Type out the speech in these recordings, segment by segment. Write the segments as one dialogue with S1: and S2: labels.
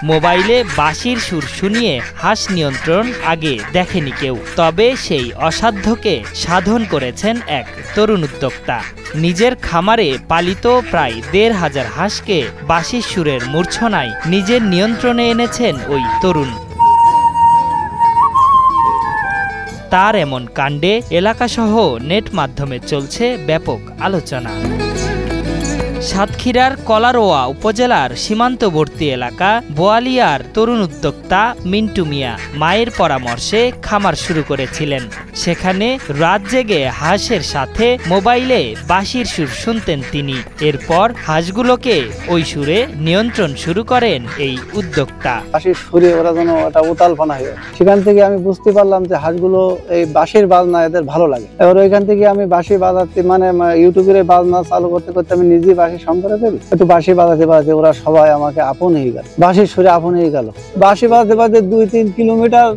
S1: মোবাইলে বাঁশির সুর শুনিয়ে হাঁস নিয়ন্ত্রণ আগে দেখেনি কেউ, তবে সেই অসাধ্যকে সাধন করেছেন এক তরুণ উদ্যোক্তা। নিজের খামারে পালিত প্রায় ১৫০০ হাঁসকে বাঁশির সুরের মূর্ছনায় নিজের নিয়ন্ত্রণে এনেছেন ওই তরুণ। তার এমন কাণ্ডে এলাকাসহ নেট মাধ্যমে চলছে ব্যাপক আলোচনা। সাতক্ষীরার কলারোয়া উপজেলার সীমান্তবর্তী এলাকা বোয়ালিয়ার তরুণ উদ্যোক্তা মিন্টু মিয়া মায়ের পরামর্শে খামার শুরু করেছিলেন। সেখানে রাত জেগে হাঁসের সাথে মোবাইলে বাঁশির সুর শুনতেন তিনি। এরপর হাঁসগুলোকে ওই সুরে নিয়ন্ত্রণ শুরু করেন এই উদ্যোক্তা।
S2: বাঁশির সুরে ওরা যেন একটা উতালপানা হয়ে, সেখান থেকে আমি বুঝতে পারলাম যে হাঁসগুলো এই বাঁশির বাজনা এদের ভালো লাগে। এবার ওইখান থেকে আমি বাঁশি বাজাতে মানে ইউটিউবের বাজনা চালু করতে করতে আমি নিজে বাঁশি সম্পর্কে করি, একটু বাঁশি বাজাতে বাজাতে ওরা সবাই আমাকে আপন হয়ে গেল, বাঁশির সুরে আপন হয়ে গেল। বাঁশি বাজাতে বাজাতে ২-৩ কিলোমিটার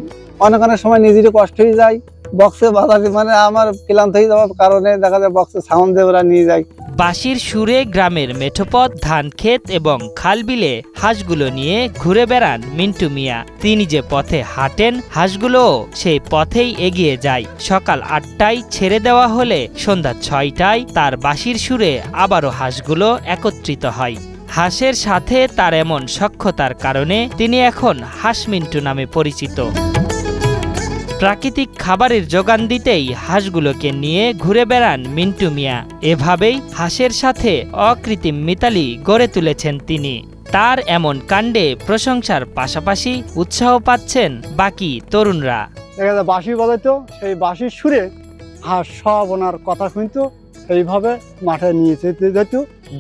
S2: অনেক অনেক সময় নিজেরই কষ্ট হয়ে যায় বক্সে বাজাতে, মানে আমার ক্লান্ত হয়ে যাওয়ার কারণে দেখা যায় বক্সে সাউন্ড দিয়ে ওরা নিয়ে যায়।
S1: বাঁশির সুরে গ্রামের মেঠোপথ, ধান ক্ষেত এবং খালবিলে হাঁসগুলো নিয়ে ঘুরে বেড়ান মিন্টু মিয়া। তিনি যে পথে হাঁটেন হাঁসগুলো সেই পথেই এগিয়ে যায়। সকাল ৮টায় ছেড়ে দেওয়া হলে সন্ধ্যা ৬টায় তার বাঁশির সুরে আবারও হাঁসগুলো একত্রিত হয়। হাঁসের সাথে তার এমন সখ্যতার কারণে তিনি এখন হাঁস মিন্টু নামে পরিচিত। প্রাকৃতিক খাবারের যোগান দিতেই হাঁসগুলোকে নিয়ে ঘুরে বেড়ান মিন্টু মিয়া। এভাবেই হাঁসের সাথে অকৃত্রিম মিতালি গড়ে তুলেছেন তিনি। তার এমন কাণ্ডে প্রশংসার পাশাপাশি উৎসাহ পাচ্ছেন বাকি তরুণরা।
S2: দেখা যায় বাঁশি বাজাইতো, সেই বাঁশির সুরে হাঁস সব ওনার কথা শুনতো, এইভাবে মাঠে নিয়ে যেত।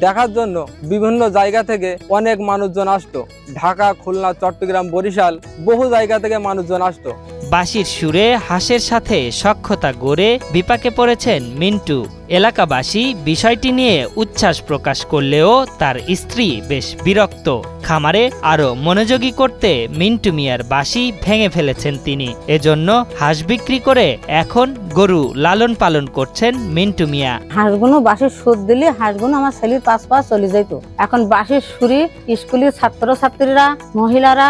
S3: দেখার জন্য বিভিন্ন জায়গা থেকে অনেক মানুষজন আসতো। ঢাকা, খুলনা, চট্টগ্রাম, বরিশাল বহু জায়গা থেকে মানুষজন আসতো।
S1: বাঁশির সুরে হাঁসের সাথে সখ্যতা গড়ে বিপাকে পড়েছেন মিন্টু। এলাকাবাসী বিষয়টি নিয়ে উচ্ছ্বাস প্রকাশ করলেও তার স্ত্রী বেশ বিরক্ত। খামারে আরো মনোযোগী করতে মিন্টু মিয়ার বাঁশি ভেঙে ফেলেছেন তিনি। এজন্য হাঁস বিক্রি করে এখন গরু লালন পালন করছেন মিন্টু মিয়া।
S4: হাঁসগুলো বাঁশির সুর দিলে হাঁসগুলো আমার ছেলের পাশ চলে যেত। এখন বাঁশির সুরে স্কুলের ছাত্রছাত্রীরা, মহিলারা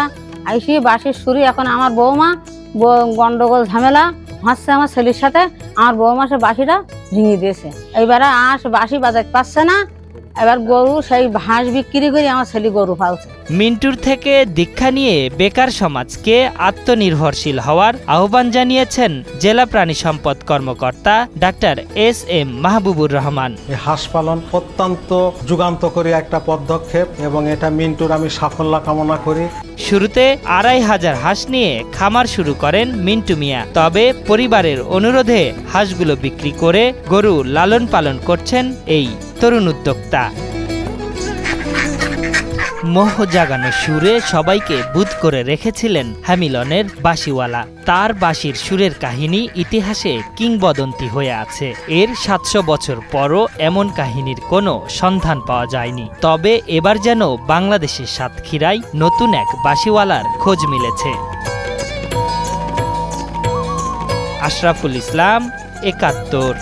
S4: আইসি বাঁশির সুরে এখন আমার বৌমা গন্ডগোল ঝামেলা হাসছে আমার ছেলের সাথে, আমার বৌমা সে বাঁশিটা ভেঙে দিয়েছে। এইবারে বাঁশি বাজাতে পারছে না, এবার গরু সেই হাঁস বিক্রি করে আমার ছেলে গরু পালছে।
S1: মিন্টুর থেকে দীক্ষা নিয়ে বেকার সমাজকে আত্মনির্ভরশীল হওয়ার আহ্বান জানিয়েছেন জেলা প্রাণী সম্পদ কর্মকর্তা ডাক্তার SM মাহবুবুর রহমান।
S5: হাঁস পালন অত্যন্ত যুগান্তকারী একটা পদক্ষেপ এবং এটা মিন্টুর আমি সাফল্য কামনা করি।
S1: শুরুতে ২৫০০ হাঁস নিয়ে খামার শুরু করেন মিন্টু মিয়া, তবে পরিবারের অনুরোধে হাঁসগুলো বিক্রি করে গরু লালন পালন করছেন এই তরুণ উদ্যোক্তা। মোহ জাগানো সুরে সবাইকে বুঁদ করে রেখেছিলেন হ্যামিলনের বাঁশিওয়ালা। তার বাঁশির সুরের কাহিনী ইতিহাসে কিংবদন্তি হয়ে আছে। এর ৭০০ বছর পরও এমন কাহিনীর কোনো সন্ধান পাওয়া যায়নি। তবে এবার যেন বাংলাদেশের সাতক্ষীরায় নতুন এক বাঁশিওয়ালার খোঁজ মিলেছে। আশরাফুল ইসলাম, ৭১।